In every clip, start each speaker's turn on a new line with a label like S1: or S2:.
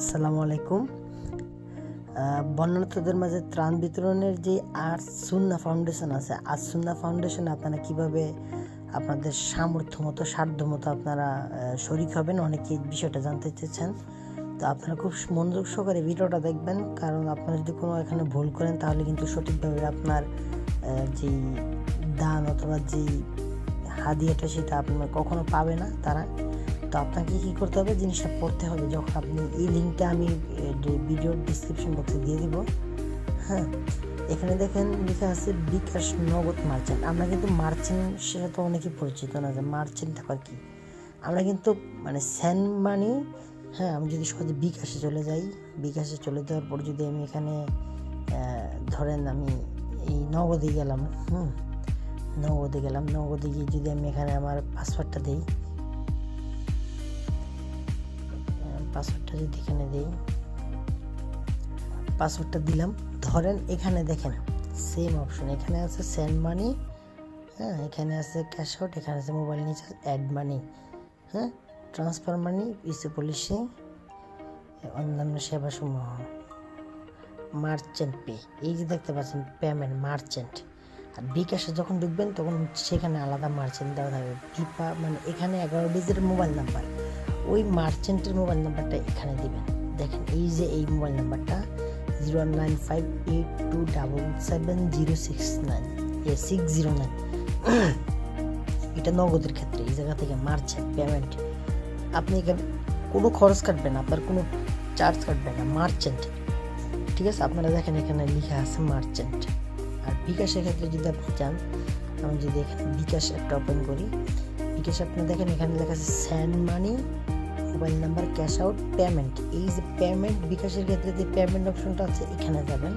S1: আসসালামু আলাইকুম। বন্যার্থদের মাঝে ত্রাণ বিতরণের যে আর্টস সুন্নাহ ফাউন্ডেশন আছে, আর্টস সুন্নাহ ফাউন্ডেশনে আপনারা কীভাবে আপনাদের সামর্থ্য মতো সাধ্য মতো আপনারা শরিক হবেন, অনেকে বিষয়টা জানতে চেয়েছেন। তো আপনারা খুব মনোযোগ সহকারে ভিডিওটা দেখবেন, কারণ আপনারা যদি কোনো এখানে ভুল করেন তাহলে কিন্তু সঠিকভাবে আপনার যেই দান অথবা যেই হাদিয়াটা সেটা আপনার কখনো পাবে না তারা। তো আপনাকে কী করতে হবে, জিনিসটা পড়তে হবে। যখন আপনি এই লিঙ্কটা আমি ভিডিওর ডিসক্রিপশন বক্সে দিয়ে দিব, হ্যাঁ, এখানে দেখেন লেখা আছে বিকাশ নগদ মার্চেন্ট। আমরা কিন্তু মার্চেন্ট সেটা তো অনেকেই পরিচিত না, যে মার্চেন্ট আবার কি। আমরা কিন্তু মানে সেন্ড মানি, হ্যাঁ, আমি যদি সহজে বিকাশে চলে যাই, বিকাশে চলে যাওয়ার পর যদি আমি এখানে ধরেন আমি এই নগদে গেলাম, নগদে গেলাম, নগদে গিয়ে যদি আমি এখানে আমার পাসওয়ার্ডটা দিই, পাসওয়ার্ডটা যদি এখানে দিই, পাসওয়ার্ডটা দিলাম, ধরেন এখানে দেখেন সেম অপশন, এখানে আছে সেন্ড মানি, হ্যাঁ, এখানে আছে ক্যাশ আউট, এখানে আছে মোবাইল নিচে অ্যাড মানি, হ্যাঁ, ট্রান্সফার মানি, ইসি পলিসি, অন্যান্য সেবাসমূহ, মার্চেন্ট পে, এই যে দেখতে পাচ্ছেন পেমেন্ট মার্চেন্ট। আর বিকাশে যখন ঢুকবেন তখন সেখানে আলাদা মার্চেন্ট দেওয়া থাকবে, ভিপা মানে এখানে 11 ডিজিটের মোবাইল নাম্বার, ওই মার্চেন্টের মোবাইল নাম্বারটা এখানে দিবেন। দেখেন এই যে এই মোবাইল নাম্বারটা 09582770609, এটা নগদের ক্ষেত্রে এই জায়গা থেকে মার্চেন্ট পেমেন্ট। আপনি এখানে কোনো খরচ কাটবেন, আপনার কোনো চার্জ কাটবেন না, মার্চেন্ট, ঠিক আছে। আপনারা দেখেন এখানে লেখা আছে মার্চেন্ট। আর বিকাশের ক্ষেত্রে যদি আপনি চান, আমি যদি এখানে বিকাশ একটা ওপেন করি, বিকাশ আপনি দেখেন এখানে লেখা আছে send money, mobile number, cash out, payment. এই যে পেমেন্ট, বিকাশের ক্ষেত্রে যে পেমেন্ট অপশনটা আছে এখানে যাবেন।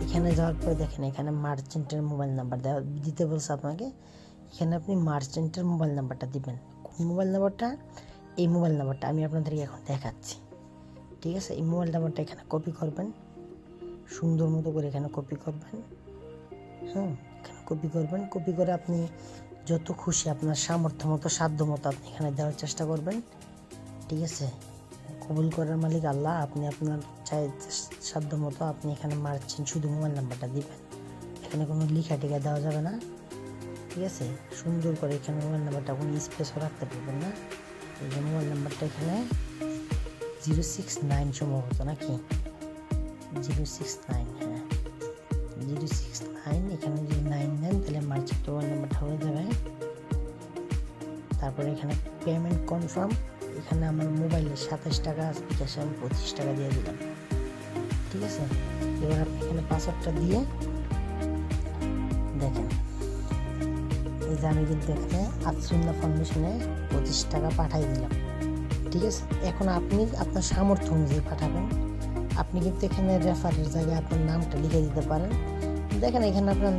S1: এখানে যাওয়ার পরে দেখেন এখানে মার্চেন্টের মোবাইল নাম্বার দিতে বলছে আপনাকে। এখানে আপনি মার্চেন্টের মোবাইল নাম্বারটা দিবেন। কোন মোবাইল নাম্বারটা? এই মোবাইল নাম্বারটা আমি আপনাদেরকে এখন দেখাচ্ছি, ঠিক আছে। এই মোবাইল নাম্বারটা এখানে কপি করবেন, সুন্দর মতো করে এখানে কপি করবেন, হ্যাঁ, এখানে কপি করবেন। কপি করে আপনি যত খুশি আপনার সামর্থ্য মতো সাধ্য মতো আপনি এখানে দেওয়ার চেষ্টা করবেন, ঠিক আছে। কবুল করার মালিক আল্লাহ। আপনি আপনার সাধ্য মতো আপনি এখানে মার্চেন্ট শুধু মোবাইল নাম্বারটা দিবেন, এখানে কোনো লেখা টেখা দেওয়া যাবে না, ঠিক আছে। সুন্দর করে এখানে মোবাইল নাম্বারটা কোনো স্পেসও রাখতে পারবেন না। এই যে মোবাইল নাম্বারটা এখানে 069 সম্ভবত, নাকি 069, হ্যাঁ 069, এখানে যদি 9 দেন তাহলে মার্চেন্ট মোবাইল নাম্বারটা হয়ে যাবে। তারপরে এখানে পেমেন্ট কনফার্ম, এখানে আমার মোবাইলে 27 টাকা, বিকাশে আমি 25 টাকা দিয়ে দিলাম, ঠিক আছে। এবার আপনি এখানে পাসওয়ার্ডটা দিয়ে দেখেন, এই যে আমি কিন্তু এখানে আর্টস সুন্নাহ ফাউন্ডেশনে 25 টাকা পাঠাই দিলাম, ঠিক আছে। এখন আপনি আপনার সামর্থ্য অনুযায়ী পাঠাবেন। আপনি কিন্তু এখানে রেফারের জায়গায় আপনার নামটা লিখে দিতে পারেন। দেখেন এখানে আপনার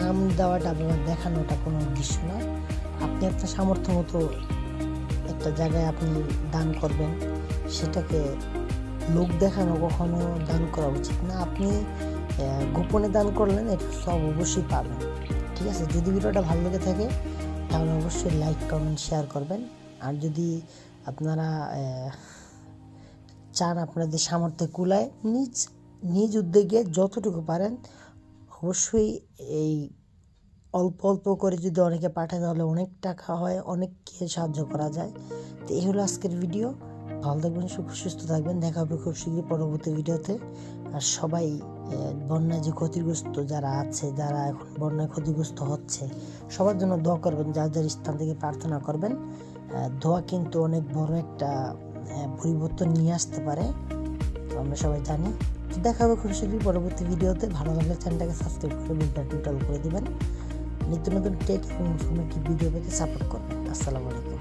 S1: নাম দেওয়াটা বা দেখানোটা কোনো উদ্দেশ্য না। আপনি আপনার সামর্থ্য মতো একটা জায়গায় আপনি দান করবেন, সেটাকে লোক দেখানো কখনো দান করা উচিত না। আপনি গোপনে দান করলেন, এটা সব অবশ্যই পাবেন, ঠিক আছে। যদি ভিডিওটা ভালো লেগে থাকে তাহলে অবশ্যই লাইক কমেন্ট শেয়ার করবেন। আর যদি আপনারা চান আপনাদের সামর্থ্যে কুলায় নিজ উদ্যোগে যতটুকু পারেন, অবশ্যই এই অল্প অল্প করে যদি অনেকে পাঠায় তাহলে অনেক টাকা হয়, অনেককে সাহায্য করা যায়। তো এই হলো আজকের ভিডিও। ভালো থাকবেন, সুস্থ থাকবেন, দেখা হবে খুব শীঘ্রই পরবর্তী ভিডিওতে। আর সবাই বন্যায় যে ক্ষতিগ্রস্ত যারা আছে, যারা এখন বন্যায় ক্ষতিগ্রস্ত হচ্ছে, সবার জন্য দোয়া করবেন, যার যার স্থান থেকে প্রার্থনা করবেন। দোয়া কিন্তু অনেক বড় একটা পরিবর্তন নিয়ে আসতে পারে, তো আমরা সবাই জানি। দেখা হবে খুব শীঘ্রই পরবর্তী ভিডিওতে। ভালো লাগলে চ্যানেলটাকে সাবস্ক্রাইব করে বেলটা টোটাল করে দিবেন। নিত্য নতুন টেক এবং ইনফরমেটিভ ভিডিও পেতে সাপোর্ট করবেন। আসসালামু আলাইকুম।